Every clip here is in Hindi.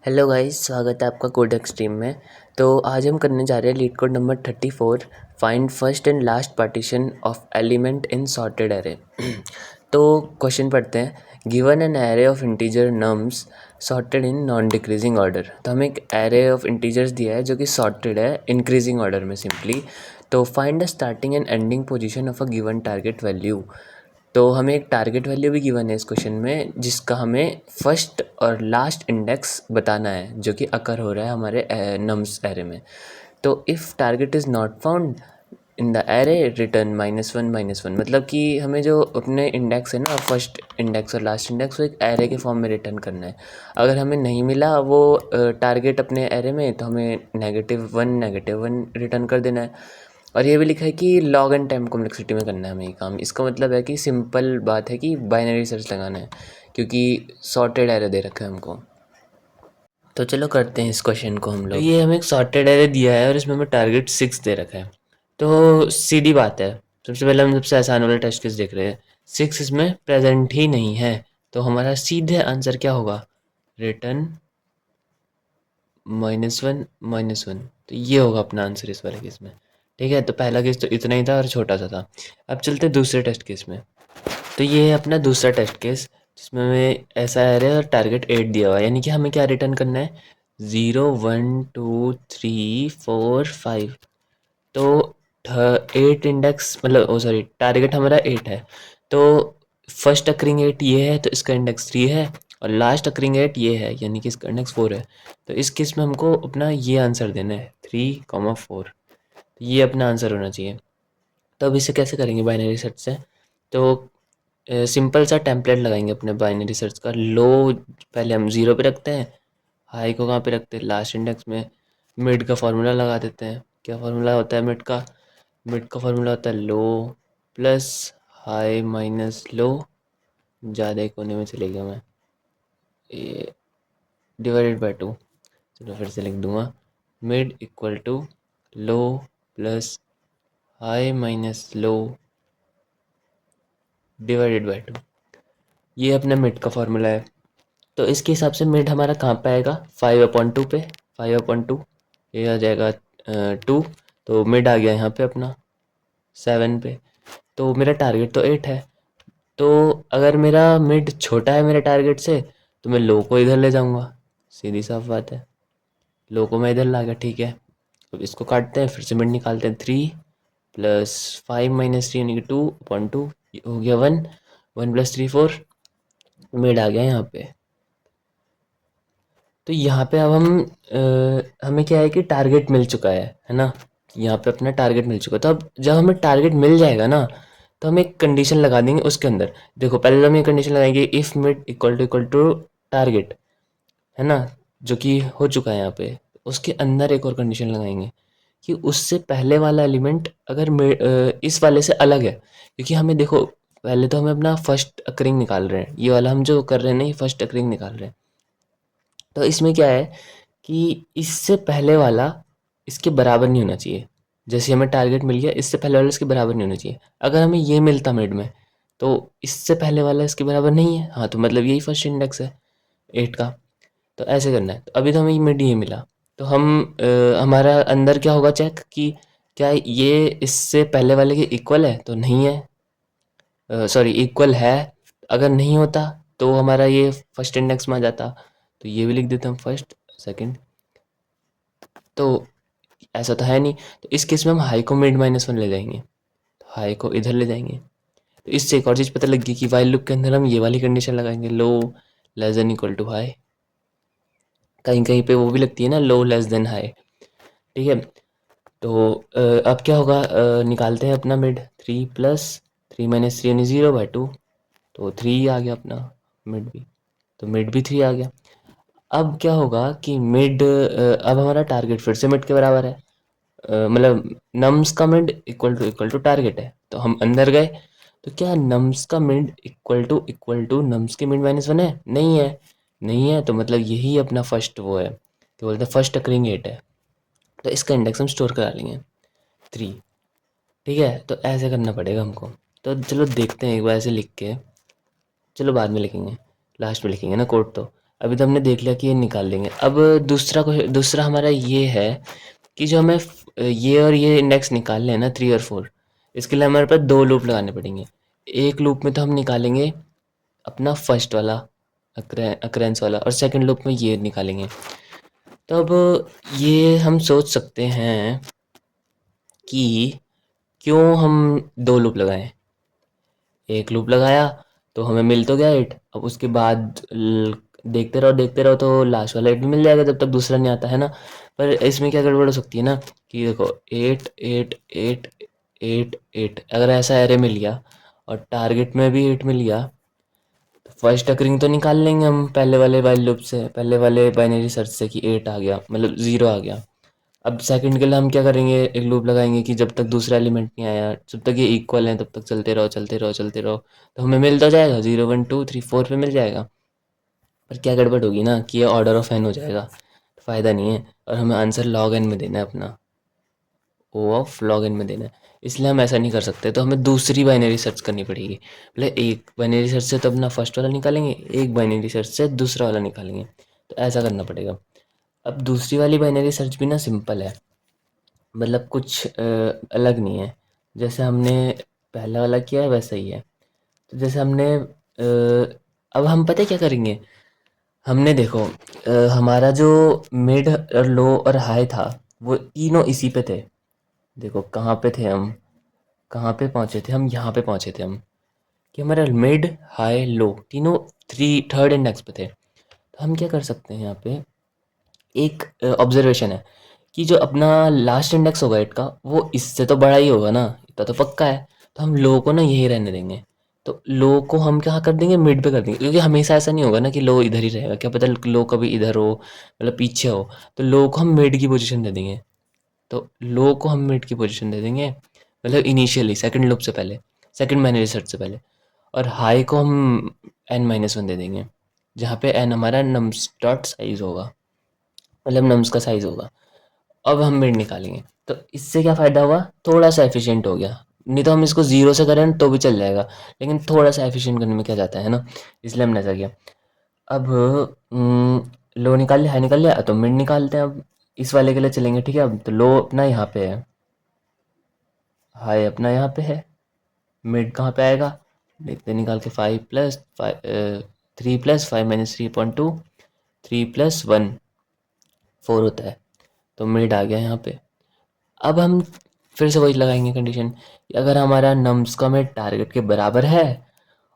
हेलो गाइस, स्वागत है आपका कोड एक्सट्रीम में। तो आज हम करने जा रहे हैं leet code number 34, find first and last partition of element in sorted array. तो क्वेश्चन पढ़ते हैं। Given an array of integer nums sorted in non decreasing order. तो हमें एक एरे ऑफ इंटीजर्स दिया है जो कि सॉर्टेड है इंक्रीजिंग ऑर्डर में सिंपली। तो find the starting and ending position of a given target value. तो हमें एक टारगेट वैल्यू भी गिवन है इस क्वेश्चन में, जिसका हमें फर्स्ट और लास्ट इंडेक्स बताना है जो कि अकर हो रहा है हमारे नम्स एरे में। तो if target is not found in the array return -1 -1, मतलब कि हमें जो अपने इंडेक्स है ना, फर्स्ट इंडेक्स और लास्ट इंडेक्स, वो एक एरे के फॉर्म में रिटर्न करना है। अगर हमें नहीं मिला वो टारगेट अपने एरे में, तो हमें -1 रिटर्न कर देना है। और ये भी लिखा है कि लॉग एंड टाइम कॉम्प्लेक्सिटी में करना है हमें ये काम। इसका मतलब है कि सिंपल बात है कि बाइनरी सर्च लगाना है, क्योंकि सॉर्टेड एरे दे रखा है हमको। तो चलो करते हैं इस क्वेश्चन को हम लोग। तो ये हमें एक सॉर्टेड एरे दिया है और इसमें हमें टारगेट 6 दे रखा है। तो सीधी बात है, सबसे पहले हम सबसे आसान वाला टेस्ट केस देख रहे हैं। 6 इसमें प्रेजेंट ही नहीं है, तो हमारा सीधे आंसर क्या होगा? रिटर्न -1 -1। तो ये होगा अपना आंसर इस वाले केस में। ठीक है, तो पहला केस तो इतना ही था और छोटा सा था। अब चलते हैं दूसरे टेस्ट केस में। तो ये है अपना दूसरा टेस्ट केस, जिसमें हमें ऐसा एरे और टारगेट 8 दिया हुआ है। यानी कि हमें क्या रिटर्न करना है? 0 1 2 3 4 5। तो 8 इंडेक्स, मतलब ओ सॉरी, टारगेट हमारा 8 है। तो फर्स्ट अकरिंग 8 ये है, तो इसका इंडेक्स 3 है। और लास्ट अकरिंग 8 ये है, यानी कि इसका इंडेक्स 4 है। तो इस केस में हमको अपना ये आंसर देना है, 3, 4। ये अपना आंसर होना चाहिए। तो अब इसे कैसे करेंगे बाइनरी सर्च से? तो सिंपल सा टेम्पलेट लगाएंगे अपने बाइनरी सर्च का। लो पहले हम 0 पे रखते हैं, हाई को कहाँ पे रखते हैं? लास्ट इंडेक्स में। मिड का फार्मूला लगा देते हैं। क्या फार्मूला होता है मिड का? मिड का फार्मूला होता है लो प्लस हाई माइनस लो। ज़्यादा एक कोने में चले गया मैं, ये डिवाइडेड बाय 2। चलो फिर से लिख दूंगा, mid equal to low plus high minus low divided by 2। ये अपना मिड का फार्मूला है। तो इसके हिसाब से मिड हमारा कहाँ पे आएगा? 5/2 पे। 5/2 ये आ जाएगा 2। तो मिड आ गया यहाँ पे अपना 7 पे। तो मेरा टारगेट तो 8 है। तो अगर मेरा मिड छोटा है मेरे टारगेट से, तो मैं लो को इधर ले जाऊँगा। सीधी साफ बात है, लो को मैं इधर ला गया। ठीक है, अब इसको काटते हैं, फिर से मिड निकालते हैं। 3 + 5 - 3 यानी कि 2/2। हो गया 1। 1 + 3 4। मिड आ गया यहाँ पे। तो यहाँ पे अब हमें क्या है कि टारगेट मिल चुका है ना। यहाँ पे अपना टारगेट मिल चुका है। तो अब जब हमें टारगेट मिल जाएगा ना, तो हम एक कंडीशन लगा देंगे उसके अंदर। देखो, पहले हम ये कंडीशन लगाएंगे, if mid equal to target, है ना, जो कि हो चुका है यहाँ पे। उसके अंदर एक और कंडीशन लगाएंगे कि उससे पहले वाला एलिमेंट अगर इस वाले से अलग है। क्योंकि हमें देखो, पहले तो हमें अपना फर्स्ट अकरिंग निकाल रहे हैं। ये वाला हम जो कर रहे हैं ना, ये फर्स्ट अकरिंग निकाल रहे हैं। तो इसमें क्या है कि इससे पहले वाला इसके बराबर नहीं होना चाहिए। जैसे हमें टारगेट मिल गया, इससे पहले वाला इसके बराबर नहीं होना चाहिए। अगर हमें ये मिलता मिड में, तो इससे पहले वाला इसके बराबर नहीं है, हाँ, तो मतलब यही फर्स्ट इंडेक्स है 8 का। तो ऐसे करना है। तो अभी तो हमें ये मिड ये मिला, तो हमारा अंदर क्या होगा चेक कि क्या ये इससे पहले वाले के इक्वल है? तो नहीं है, सॉरी, इक्वल है। अगर नहीं होता तो हमारा ये फर्स्ट इंडेक्स में आ जाता। तो ये भी लिख देते हम, फर्स्ट सेकंड। तो ऐसा तो है नहीं। तो इस केस में हम हाई को मिड -1 ले जाएंगे, तो हाई को इधर ले जाएंगे। तो इससे एक और चीज़ पता लग गई कि वाइल लूप के अंदर हम ये वाली कंडीशन लगाएंगे, low less than equal to high. कहीं कहीं पे वो भी लगती है ना, लो लेस देन हाई। ठीक है, तो अब क्या होगा? निकालते हैं अपना मिड। 3 + 3 - 3 यानी 0/2। तो 3 आ गया अपना मिड भी। तो मिड भी 3 आ गया। अब क्या होगा कि मिड, अब हमारा टारगेट फिर से मिड के बराबर है। मतलब नम्स का मिड इक्वल टू टारगेट है। तो हम अंदर गए, तो क्या नम्स का मिड इक्वल टू नम्स के मिड -1 है? नहीं है। नहीं है, तो मतलब यही अपना फर्स्ट वो है, क्या बोलते हैं, फर्स्ट अकरिंग 8 है। तो इसका इंडेक्स हम स्टोर करा लेंगे 3। ठीक है, तो ऐसे करना पड़ेगा हमको। तो चलो देखते हैं एक बार ऐसे लिख के। चलो बाद में लिखेंगे, लास्ट में लिखेंगे ना कोड। तो अभी तो हमने देख लिया कि ये निकाल लेंगे। अब दूसरा हमारा ये है कि जो हमें ये और ये इंडेक्स निकालने हैं ना 3 और 4, इसके लिए हमारे पास 2 लूप लगाने पड़ेंगे। एक लूप में तो हम निकालेंगे अपना फर्स्ट वाला अक्रेंस वाला, और सेकंड लूप में ये निकालेंगे। तो अब ये हम सोच सकते हैं कि क्यों हम 2 लूप लगाएं। एक लूप लगाया तो हमें मिल तो गया 8, अब उसके बाद देखते रहो तो लास्ट वाला 8 भी मिल जाएगा जब तक दूसरा नहीं आता है ना। पर इसमें क्या गड़बड़ हो सकती है ना कि देखो 8 8 8 8 8 अगर ऐसा एरे मिल गया और टारगेट में भी 8 मिल गया, तो फर्स्ट अकरिंग तो निकाल लेंगे हम पहले वाले वाइल लूप से, पहले वाले बाइनरी सर्च से कि 8 आ गया मतलब 0 आ गया। अब सेकंड के लिए हम क्या करेंगे, एक लूप लगाएंगे कि जब तक दूसरा एलिमेंट नहीं आया, जब तक ये इक्वल है तब तक चलते रहो चलते रहो चलते रहो, तो हमें मिल तो जाएगा 0 1 2 3 4 पे मिल जाएगा। पर क्या गड़बड़ होगी ना कि ये ऑर्डर ऑफ एन हो जाएगा, तो फ़ायदा नहीं है, और हमें आंसर लॉग एन में देना है, अपना ओ ऑफ लॉग एन में देना है। इसलिए हम ऐसा नहीं कर सकते, तो हमें दूसरी बाइनरी सर्च करनी पड़ेगी। मतलब एक बाइनरी सर्च से तो अपना फर्स्ट वाला निकालेंगे, एक बाइनरी सर्च से दूसरा वाला निकालेंगे, तो ऐसा करना पड़ेगा। अब दूसरी वाली बाइनरी सर्च भी ना सिंपल है, मतलब कुछ अलग नहीं है। जैसे हमने पहला वाला किया है वैसा ही है। तो जैसे हमने अब हम पता है क्या करेंगे, हमने देखो हमारा जो मिड और लो और हाई था वो तीनों इसी पे थे। देखो कहाँ पे थे हम, कहाँ पे पहुँचे थे हम, यहाँ पे पहुँचे थे हम, कि हमारा मिड हाई लो तीनों थर्ड इंडेक्स पे थे। तो हम क्या कर सकते हैं यहाँ पे, एक ऑब्जर्वेशन है कि जो अपना लास्ट इंडेक्स होगा 8 का वो इससे तो बड़ा ही होगा ना, इतना तो पक्का है। तो हम लो को ना यही रहने देंगे। तो लो को हम क्या कर देंगे, मिड पे कर देंगे, क्योंकि हमेशा ऐसा नहीं होगा ना कि लो इधर ही रहेगा, क्या पता लो कभी इधर हो मतलब पीछे हो। तो लो को हम मिड की पोजीशन दे देंगे। तो लो को हम मिड की पोजीशन दे देंगे, मतलब इनिशियली सेकंड लूप से पहले, सेकंड मैंने रिसर्च से पहले। और हाई को हम n-1 दे देंगे, जहाँ पे n हमारा नम्स डॉट साइज होगा, मतलब नम्स का साइज होगा। अब हम मिड निकालेंगे, तो इससे क्या फ़ायदा हुआ, थोड़ा सा एफिशिएंट हो गया। नहीं तो हम इसको ज़ीरो से करें तो भी चल जाएगा, लेकिन थोड़ा सा एफिशिएंट करने में क्या जाता है ना, इसलिए हमने ऐसा किया। अब लो निकाल लिया, हाई निकाल लिया, तो मिड निकालते हैं। अब इस वाले के लिए चलेंगे, ठीक है। अब तो लो अपना यहाँ पे है, हाई अपना यहाँ पे है, मिड कहाँ पे आएगा, देखते हैं निकाल के। 3 + 5 - 3 + 5 - 3.2, 3 + 1 4 होता है, तो मिड आ गया यहाँ पे। अब हम फिर से वही लगाएंगे कंडीशन, कि अगर हमारा नम्स का मिड टारगेट के बराबर है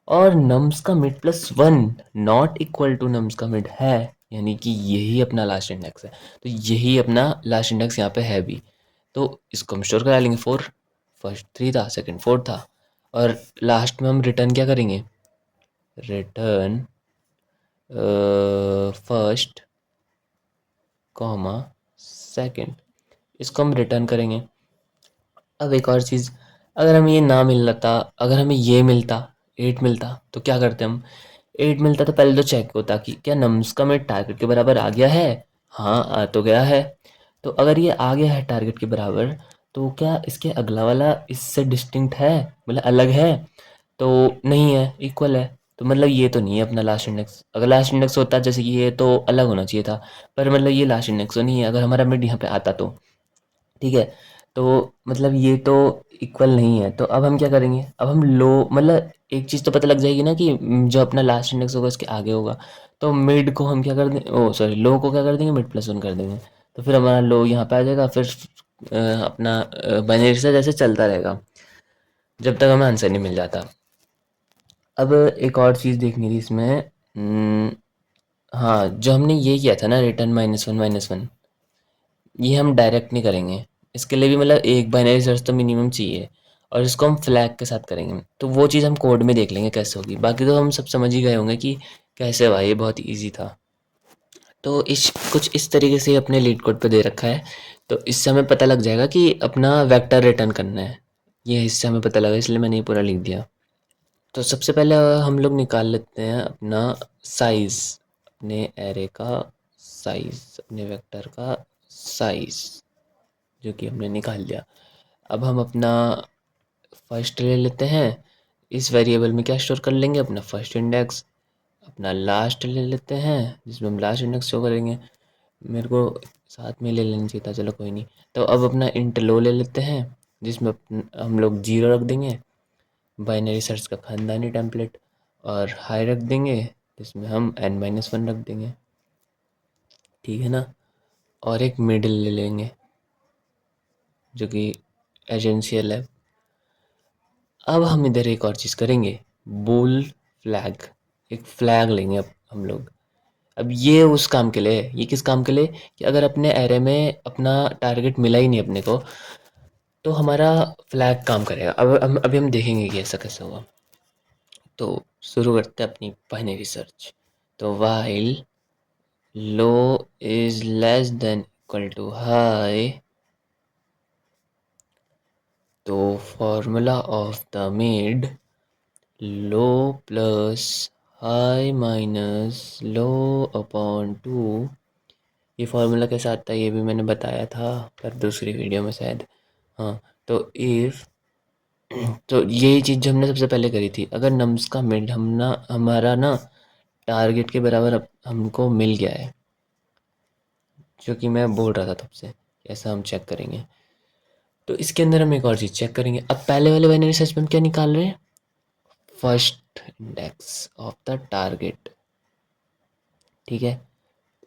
और नम्स का mid +1 not equal to nums का मिड है, यानी कि यही अपना लास्ट इंडेक्स है, तो यही अपना लास्ट इंडेक्स यहाँ पे है भी, तो इसको हम स्टोर करा लेंगे 4। फर्स्ट 3 था, सेकंड 4 था, और लास्ट में हम रिटर्न क्या करेंगे, रिटर्न फर्स्ट कॉमा सेकंड, इसको हम रिटर्न करेंगे। अब एक और चीज़, अगर हमें ये ना मिलता, अगर हमें ये मिलता 8 मिलता, तो क्या करते हम, 8 मिलता तो पहले तो चेक होता कि क्या नम्स का मिड टारगेट के बराबर आ गया है। हाँ आ तो गया है। तो अगर ये आ गया है टारगेट के बराबर, तो क्या इसके अगला वाला इससे डिस्टिंक्ट है, मतलब अलग है, तो नहीं है, इक्वल है। तो मतलब ये तो नहीं है अपना लास्ट इंडेक्स। अगर लास्ट इंडेक्स होता जैसे कि ये, तो अलग होना चाहिए था, पर मतलब ये लास्ट इंडेक्स तो नहीं है। अगर हमारा मिड यहाँ पे आता तो ठीक है, तो मतलब ये तो इक्वल नहीं है। तो अब हम क्या करेंगे, अब हम लो, मतलब एक चीज़ तो पता लग जाएगी ना कि जो अपना लास्ट इंडेक्स होगा उसके आगे होगा। तो मिड को हम क्या कर दें, ओ सॉरी, लो को क्या कर देंगे, मिड +1 कर देंगे। तो फिर हमारा लो यहाँ पे आ जाएगा, फिर अपना बाइनरी से जैसे चलता रहेगा जब तक हमें आंसर नहीं मिल जाता। अब एक और चीज़ देखनी थी इसमें, हाँ, जो हमने ये किया था ना रिटर्न -1 - 1, ये हम डायरेक्ट नहीं करेंगे। इसके लिए भी मतलब एक बाइनरी सर्च तो मिनिमम चाहिए, और इसको हम फ्लैग के साथ करेंगे। तो वो चीज़ हम कोड में देख लेंगे कैसे होगी, बाकी तो हम सब समझ ही गए होंगे कि कैसे हुआ, ये बहुत ईजी था। तो इस कुछ इस तरीके से अपने लीड कोड पे दे रखा है, तो इससे हमें पता लग जाएगा कि अपना वेक्टर रिटर्न करना है। ये हिस्सा हमें पता लगा, इसलिए मैंने ये पूरा लिख दिया। तो सबसे पहले हम लोग निकाल लेते हैं अपना साइज़, अपने एरे का साइज़, अपने वेक्टर का साइज़, जो कि हमने निकाल लिया। अब हम अपना फर्स्ट ले लेते हैं, इस वेरिएबल में क्या स्टोर कर लेंगे, अपना फर्स्ट इंडेक्स। अपना लास्ट ले लेते हैं जिसमें हम लास्ट इंडेक्स शो करेंगे। मेरे को साथ में ले लेना चाहिए था, चलो कोई नहीं। तो अब अपना इंट लो ले लेते हैं जिसमें हम लोग 0 रख देंगे, बाइनरी सर्च का खानदानी टेम्पलेट, और हाई रख देंगे जिसमें हम n-1 रख देंगे, ठीक है ना। और एक मिडिल ले लेंगे जो कि एजेंशियल है। अब हम इधर एक और चीज़ करेंगे, बूल फ्लैग, एक फ्लैग लेंगे अब हम लोग। अब ये उस काम के लिए है, ये किस काम के लिए कि अगर अपने एरे में अपना टारगेट मिला ही नहीं अपने को, तो हमारा फ्लैग काम करेगा। अब हम अभी हम देखेंगे कि ऐसा कैसे होगा। तो शुरू करते हैं अपनी बाइनरी सर्च। तो while low is less than equal to high, तो formula of the mid low plus high minus low upon 2। ये फार्मूला कैसा आता है ये भी मैंने बताया था पर दूसरी वीडियो में शायद। हाँ, तो इफ़ तो यही चीज़ जो हमने सबसे पहले करी थी, अगर नम्स का मिड हमारा ना टारगेट के बराबर अब हमको मिल गया है, जो कि मैं बोल रहा था तब से, ऐसा हम चेक करेंगे। तो इसके अंदर हम एक और चीज़ चेक करेंगे। अब पहले वाले बाइनरी सर्च में हम क्या निकाल रहे हैं, first index of the target, ठीक है।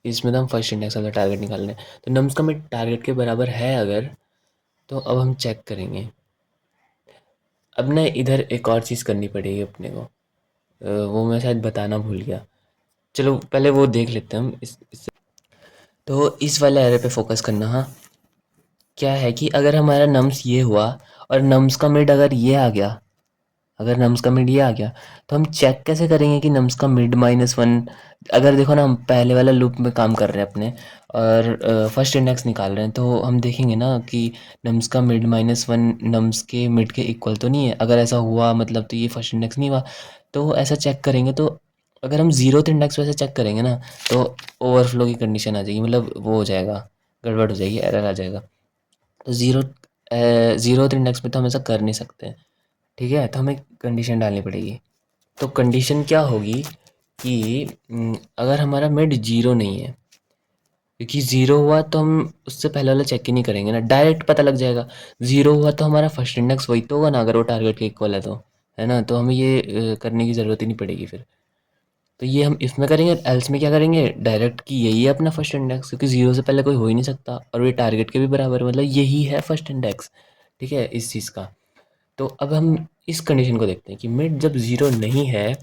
इसमें तो हम first index of the target निकाल रहे हैं। तो नम्स का मिड टारगेट के बराबर है अगर, तो अब हम चेक करेंगे। अब ना इधर एक और चीज़ करनी पड़ेगी अपने को, वो मैं शायद बताना भूल गया। चलो पहले वो देख लेते हैं हम तो इस वाले एरे पे फोकस करना। हाँ, क्या है कि अगर हमारा नम्स ये हुआ और नम्स का मिड अगर ये आ गया, अगर नम्स का मिड ये आ गया, तो हम चेक कैसे करेंगे कि नम्स का मिड -1। अगर देखो ना, हम पहले वाला लूप में काम कर रहे हैं अपने और फर्स्ट इंडेक्स निकाल रहे हैं, तो हम देखेंगे ना कि नम्स का मिड -1 नम्स के मिड के इक्वल तो नहीं है। अगर ऐसा हुआ मतलब तो ये फर्स्ट इंडेक्स नहीं हुआ। तो ऐसा चेक करेंगे, तो अगर हम ज़ीरोथ इंडेक्स वैसे चेक करेंगे ना, तो ओवरफ्लो की कंडीशन आ जाएगी, मतलब वो हो जाएगा, गड़बड़ हो जाएगी, एरर आ जाएगा। तो ज़ीरोथ इंडेक्स पे तो हम ऐसा कर नहीं सकते, ठीक है। तो हमें कंडीशन डालनी पड़ेगी। तो कंडीशन क्या होगी कि अगर हमारा मिड 0 नहीं है, क्योंकि 0 हुआ तो हम उससे पहले वाला चेक ही नहीं करेंगे ना, डायरेक्ट पता लग जाएगा। 0 हुआ तो हमारा फर्स्ट इंडेक्स वही तो होगा ना, अगर वो टारगेट के इक्वल है तो, है ना। तो हमें ये करने की ज़रूरत ही नहीं पड़ेगी फिर। तो ये हम इसमें करेंगे, एल्स में क्या करेंगे, डायरेक्ट कि यही है अपना फर्स्ट इंडेक्स, क्योंकि 0 से पहले कोई हो ही नहीं सकता और ये टारगेट के भी बराबर है, मतलब यही है फर्स्ट इंडेक्स, ठीक है, इस चीज़ का। तो अब हम इस कंडीशन को देखते हैं कि मिड जब 0 नहीं है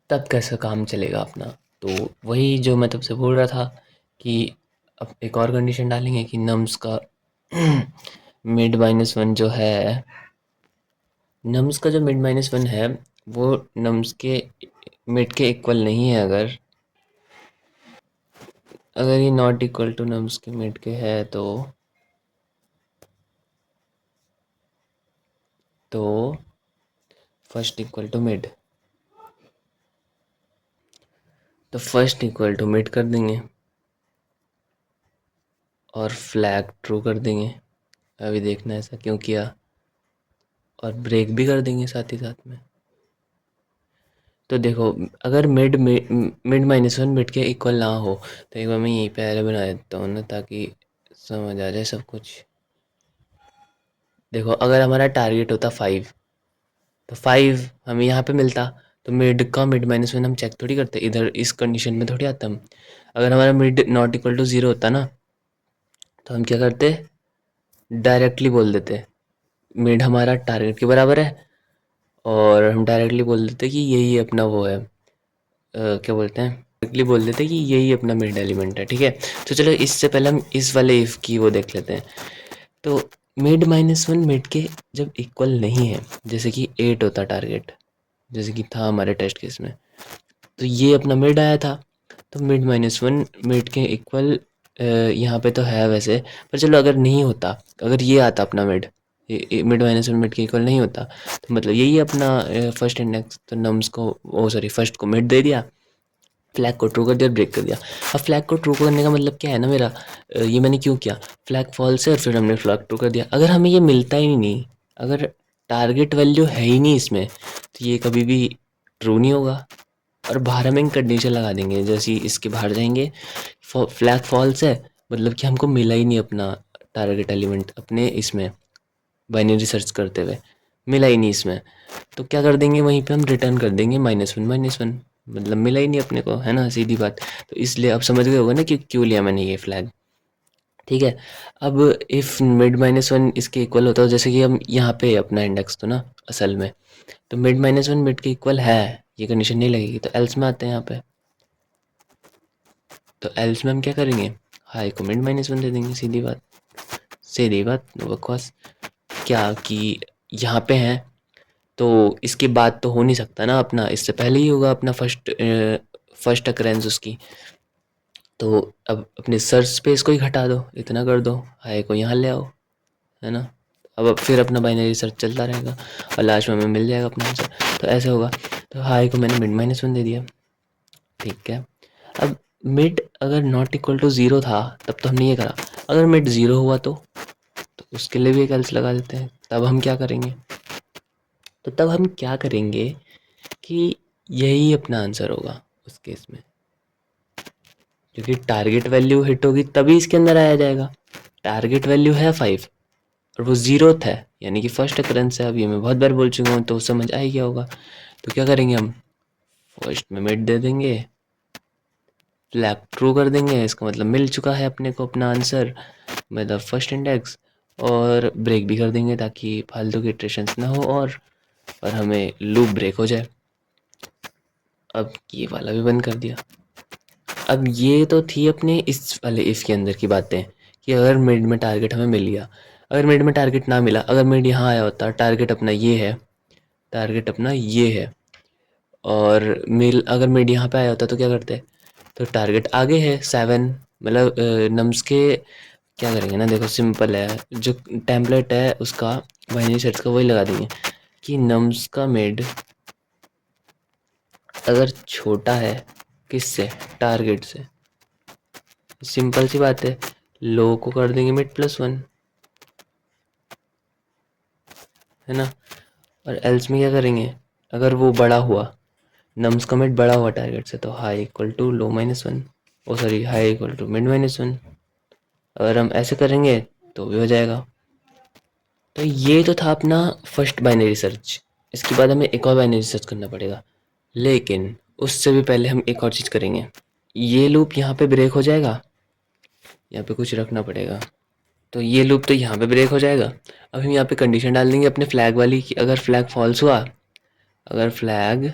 तब कैसा काम चलेगा अपना। तो वही जो मैं तुमसे बोल रहा था कि अब एक और कंडीशन डालेंगे कि नम्स का मिड -1 जो है, नम्स का जो मिड -1 है वो नम्स के मिड के इक्वल नहीं है। अगर ये नॉट इक्वल टू नम्स के मिड के है तो फर्स्ट इक्वल टू मिड, तो फर्स्ट इक्वल टू मिड कर देंगे और फ्लैग ट्रू कर देंगे। अभी देखना ऐसा क्यों किया, और ब्रेक भी कर देंगे साथ ही साथ में। तो देखो, अगर मिड -1 मिड के इक्वल ना हो, तो एक बार मैं यहीं पे एरे बना देता हूँ ना, ताकि समझ आ जाए सब कुछ। देखो, अगर हमारा टारगेट होता 5, तो 5 हमें यहाँ पे मिलता, तो मिड का मिड -1 हम चेक थोड़ी करते, इधर इस कंडीशन में थोड़ी आता हम। अगर हमारा मिड नॉट इक्वल टू 0 होता ना, तो हम क्या करते, डायरेक्टली बोल देते मिड हमारा टारगेट के बराबर है, और हम डायरेक्टली बोल देते कि यही अपना वो है, क्या बोलते हैं, डायरेक्टली बोल देते कि यही अपना मिड एलिमेंट है, ठीक है। तो चलो इससे पहले हम इस वाले इफ़ की वो देख लेते हैं। तो मिड -1 मिड के जब इक्वल नहीं है, जैसे कि 8 होता टारगेट, जैसे कि था हमारे टेस्ट केस में, तो ये अपना मिड आया था। तो मिड -1 मिड के इक्वल यहाँ पे तो है वैसे, पर चलो अगर नहीं होता, अगर ये आता अपना मिड, मिड -1 मिड के इक्वल नहीं होता, तो मतलब यही अपना फर्स्ट इंडेक्स। तो नम्स को, ओ सॉरी, फर्स्ट को मिड दे दिया, फ्लैग को ट्रू कर दिया, ब्रेक कर दिया। अब फ्लैग को ट्रू करने का मतलब क्या है ना मेरा, ये मैंने क्यों किया, फ्लैग फॉल्स है और फिर हमने फ्लैग ट्रू कर दिया। अगर हमें ये मिलता ही नहीं, अगर टारगेट वैल्यू है ही नहीं इसमें, तो ये कभी भी ट्रू नहीं होगा, और बाहर हम एक कंडीशन लगा देंगे, जैसे ही इसके बाहर जाएंगे फ्लैग फॉल्स है, मतलब कि हमको मिला ही नहीं अपना टारगेट एलिमेंट अपने इसमें बाइनरी सर्च करते हुए, मिला ही नहीं इसमें। तो क्या कर देंगे, वहीं पे हम रिटर्न कर देंगे -1 -1, मतलब मिला ही नहीं अपने को, है ना, सीधी बात। तो इसलिए अब समझ गए होगा ना कि क्यों लिया मैंने ये फ्लैग। ठीक है। अब इफ़ मिड -1 इसके इक्वल होता है, जैसे कि हम यहाँ पे अपना इंडेक्स तो ना असल में, तो मिड -1 मिड के इक्वल है, ये कंडीशन नहीं लगेगी। तो एल्स में आते हैं यहाँ पे, तो एल्स में हम क्या करेंगे, हाई को मिड -1 दे देंगे, सीधी बात, नो बकवास। क्या कि यहाँ पे हैं, तो इसके बाद तो हो नहीं सकता ना अपना, इससे पहले ही होगा अपना फर्स्ट अकरेंस उसकी। तो अब अपने सर्च स्पेस को ही घटा दो, इतना कर दो, हाई को यहाँ ले आओ, है ना। अब फिर अपना बाइनरी सर्च चलता रहेगा और लास्ट में हमें मिल जाएगा अपना आंसर। तो ऐसे होगा। तो हाई को मैंने मिड -1 दे दिया, ठीक है। अब मिड अगर नॉट इक्वल टू ज़ीरो था तब तो हमने ये करा, अगर मिड ज़ीरो हुआ तो उसके लिए भी एक एल्स लगा देते हैं। तब हम क्या करेंगे, तो तब हम क्या करेंगे कि यही अपना आंसर होगा उस केस में, क्योंकि टारगेट वैल्यू हिट होगी तभी इसके अंदर आया जाएगा। टारगेट वैल्यू है 5 और वो ज़ीरोथ है, यानी कि फर्स्ट अकरेंस है। अभी मैं बहुत बार बोल चुका हूँ तो समझ आ ही गया होगा। तो क्या करेंगे हम, फर्स्ट में मिड दे देंगे, फ्लैग ट्रू कर देंगे, इसका मतलब मिल चुका है अपने को अपना आंसर, मतलब फर्स्ट इंडेक्स। और ब्रेक भी कर देंगे ताकि फालतू की इटरेशंस ना हो और हमें लूप ब्रेक हो जाए। अब ये वाला भी बंद कर दिया। अब ये तो थी अपने इस वाले इफ़ के अंदर की बातें, कि अगर मिड में टारगेट हमें मिल गया, अगर मिड में टारगेट ना मिला, अगर मिड यहाँ आया होता, टारगेट अपना ये है, टारगेट अपना ये है, और मिल अगर मिड यहाँ पे आया होता तो क्या करते, तो टारगेट आगे है 7, मतलब नम्स के क्या करेंगे ना, देखो सिंपल है, जो टेम्पलेट है उसका बाइनरी सर्च का वही लगा देंगे कि नम्स का मिड अगर छोटा है किससे, टारगेट से, सिंपल सी बात है, लो को कर देंगे मिड +1, है ना। और एल्स में क्या करेंगे, अगर वो बड़ा हुआ, नम्स का मिड बड़ा हुआ टारगेट से, तो high equal to low -1, oh sorry high equal to mid -1। अगर हम ऐसे करेंगे तो भी हो जाएगा। तो ये तो था अपना फर्स्ट बाइनरी सर्च। इसके बाद हमें एक और बाइनरी सर्च करना पड़ेगा, लेकिन उससे भी पहले हम एक और चीज़ करेंगे। ये लूप यहाँ पे ब्रेक हो जाएगा, यहाँ पे कुछ रखना पड़ेगा, तो ये लूप तो यहाँ पे ब्रेक हो जाएगा। अब हम यहाँ पे कंडीशन डाल देंगे अपने फ्लैग वाली कि अगर फ्लैग फॉल्स हुआ, अगर फ्लैग,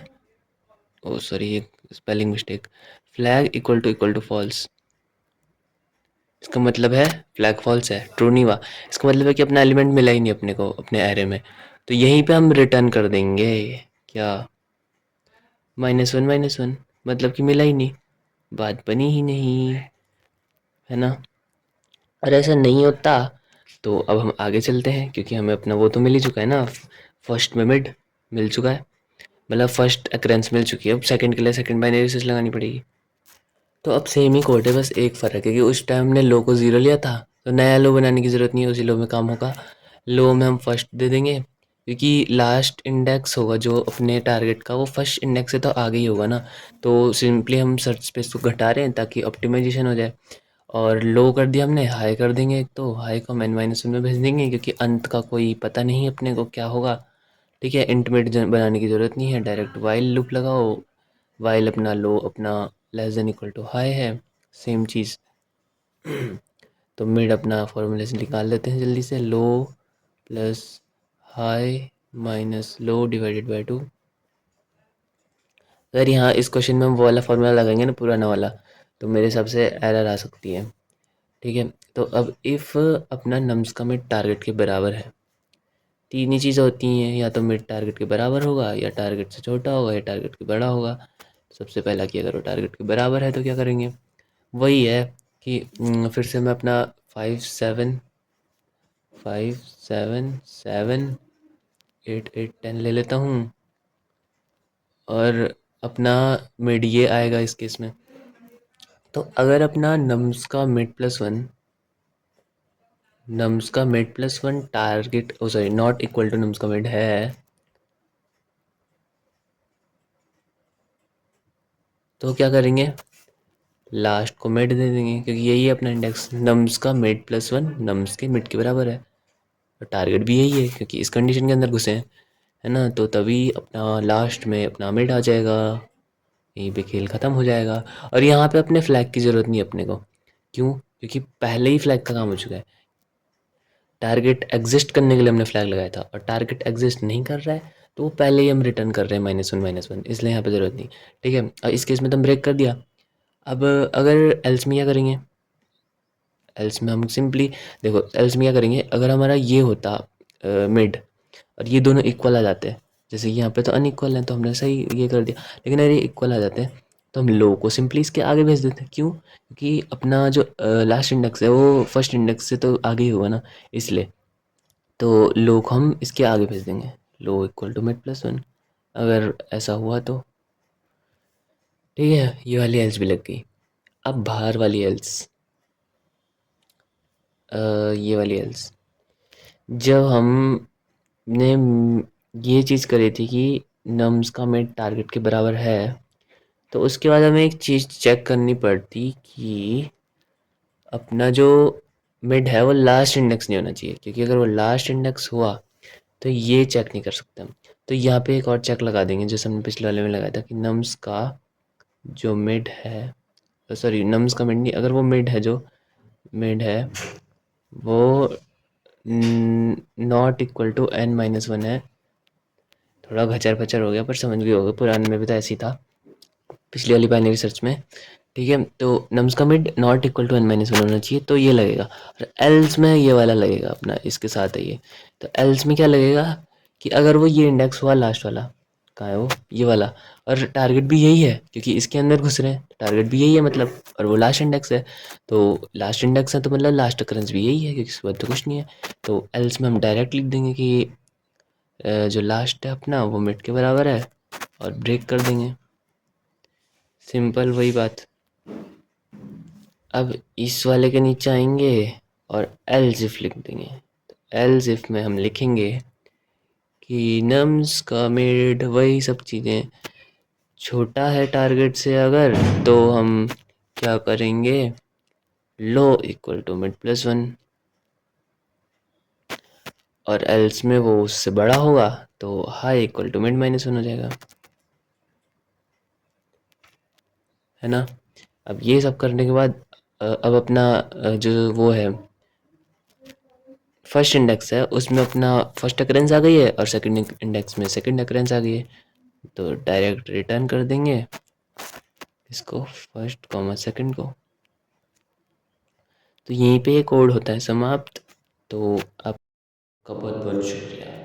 ओ सॉरी ये spelling mistake, flag equal to false, इसका मतलब है फ्लैग फॉल्स है, ट्रू नहीं हुआ, इसका मतलब है कि अपना एलिमेंट मिला ही नहीं अपने को अपने एरे में। तो यहीं पे हम रिटर्न कर देंगे क्या, -1 मतलब कि मिला ही नहीं, बात बनी ही नहीं, है ना। और ऐसा नहीं होता तो अब हम आगे चलते हैं, क्योंकि हमें अपना वो तो मिल ही चुका है ना, फर्स्ट में मिड मिल चुका है, मतलब फर्स्ट अक्रेंस मिल चुकी है। अब सेकंड के लिए सेकंड बाइनरी सर्च लगानी पड़ेगी। तो अब सेम ही कोड है, बस एक फ़र्क है कि उस टाइम हमने लो को ज़ीरो लिया था, तो नया लो बनाने की ज़रूरत नहीं है, उसी लो में काम होगा। लो में हम फर्स्ट दे देंगे, क्योंकि लास्ट इंडेक्स होगा जो अपने टारगेट का, वो फर्स्ट इंडेक्स से तो आगे ही होगा ना। तो सिंपली हम सर्च स्पेस को घटा रहे हैं ताकि ऑप्टिमाइजेशन हो जाए। और लो कर दिया हमने, हाई कर देंगे, तो हाई को -1 में भेज देंगे, क्योंकि अंत का कोई पता नहीं अपने को क्या होगा। ठीक है, इंटरमीडिएट बनाने की ज़रूरत नहीं है, डायरेक्ट वाइल लूप लगाओ, वाइल अपना लो अपना less than equal to high है, सेम चीज़। तो मिड अपना फॉर्मूले से निकाल लेते हैं जल्दी से, low plus high minus low divided by 2। अगर यहाँ इस क्वेश्चन में हम वो वाला फॉर्मूला लगाएंगे ना पुराना वाला, तो मेरे हिसाब से एरर आ सकती है। ठीक है, तो अब इफ़ अपना नम्स का मिड टारगेट के बराबर है, तीन ही चीज़ें होती हैं, या तो मिड टारगेट के बराबर होगा, या टारगेट से छोटा होगा, या टारगेट के बड़ा होगा। सबसे पहला कि अगर वो टारगेट के बराबर है तो क्या करेंगे, वही है कि फिर से मैं अपना 5 7 ले लेता हूँ, और अपना मिड ये आएगा इस केस में। तो अगर अपना नम्स का mid +1 target, oh sorry not equal to nums का मिड है, तो क्या करेंगे, लास्ट को मिड दे देंगे क्योंकि यही है अपना इंडेक्स, नम्स का मिड प्लस वन नम्स के मिड के बराबर है। और टारगेट भी यही है क्योंकि इस कंडीशन के अंदर घुसे हैं, है ना। तो तभी अपना लास्ट में अपना मिड आ जाएगा, यहीं पे खेल ख़त्म हो जाएगा। और यहाँ पे अपने फ्लैग की ज़रूरत नहीं है अपने को, क्यों, क्योंकि पहले ही फ्लैग का काम हो चुका है। टारगेट एग्जिस्ट करने के लिए हमने फ्लैग लगाया था और टारगेट एग्जिस्ट नहीं कर रहा है, तो वो पहले ही हम रिटर्न कर रहे हैं -1 -1, इसलिए यहाँ पे ज़रूरत नहीं। ठीक है, और इस केस में तो हम ब्रेक कर दिया। अब अगर एल्स में क्या करेंगे, एल्स में हम सिंपली, देखो एल्स में क्या करेंगे, अगर हमारा ये होता मिड और ये दोनों इक्वल आ जाते हैं, जैसे यहाँ पे तो अनइक्वल है तो हमने सही ये कर दिया, लेकिन अगर ये इक्वल आ जाते हैं तो हम लो को सिंपली इसके आगे भेज देते हैं। क्यों, क्योंकि अपना जो लास्ट इंडेक्स है वो फर्स्ट इंडेक्स से तो आगे ही हुआ ना, इसलिए। तो लो को हम इसके आगे भेज देंगे, low equal to mid plus one, अगर ऐसा हुआ तो। ठीक है, ये वाली एल्स भी लग गई। अब बाहर वाली एल्स, ये वाली एल्स, जब हमने ये चीज़ करी थी कि नम्स का मिड टारगेट के बराबर है, तो उसके बाद हमें एक चीज़ चेक करनी पड़ती कि अपना जो मिड है वो लास्ट इंडेक्स नहीं होना चाहिए, क्योंकि अगर वो लास्ट इंडेक्स हुआ तो ये चेक नहीं कर सकते हम। तो यहाँ पे एक और चेक लगा देंगे जैसे हमने पिछले वाले में लगाया था कि नम्स का जो मिड है, सॉरी नम्स का मिड नहीं, अगर वो मिड है, जो मिड है वो नॉट इक्वल टू n-1 है। थोड़ा घचर पचर हो गया पर समझ गए होगे, पुराने में भी तो ऐसे ही था, पिछली वाली बाइनरी सर्च में। ठीक है, तो नम्स का mid not equal to n-1 होना चाहिए, तो ये लगेगा। और एल्स में ये वाला लगेगा अपना, इसके साथ है ये। तो एल्स में क्या लगेगा कि अगर वो ये इंडेक्स हुआ लास्ट वाला, कहाँ है वो, ये वाला, और टारगेट भी यही है क्योंकि इसके अंदर घुस रहे हैं, टारगेट भी यही है मतलब, और वो लास्ट इंडेक्स है, तो लास्ट इंडेक्स है तो मतलब लास्ट अकरेंस भी यही है क्योंकि इसके बाद तो कुछ नहीं है। तो एल्स में हम डायरेक्ट लिख देंगे कि जो लास्ट है अपना वो मिड के बराबर है और ब्रेक कर देंगे, सिंपल वही बात। अब इस वाले के नीचे आएंगे और एल्स इफ लिख देंगे। तो एल्स इफ में हम लिखेंगे कि नम्स का मिड वही सब चीज़ें, छोटा है टारगेट से अगर, तो हम क्या करेंगे, low equal to mid plus one, और एल्स में वो उससे बड़ा होगा तो हाई इक्वल टू मिड -1 हो जाएगा, है ना। अब ये सब करने के बाद अब अपना जो वो है फर्स्ट इंडेक्स है उसमें अपना फर्स्ट अकरेंस आ गई है और सेकंड इंडेक्स में सेकंड अकरेंस आ गई है, तो डायरेक्ट रिटर्न कर देंगे इसको, फर्स्ट कॉमा सेकंड को। तो यहीं पे ये कोड होता है समाप्त। तो आपका बहुत बहुत शुक्रिया।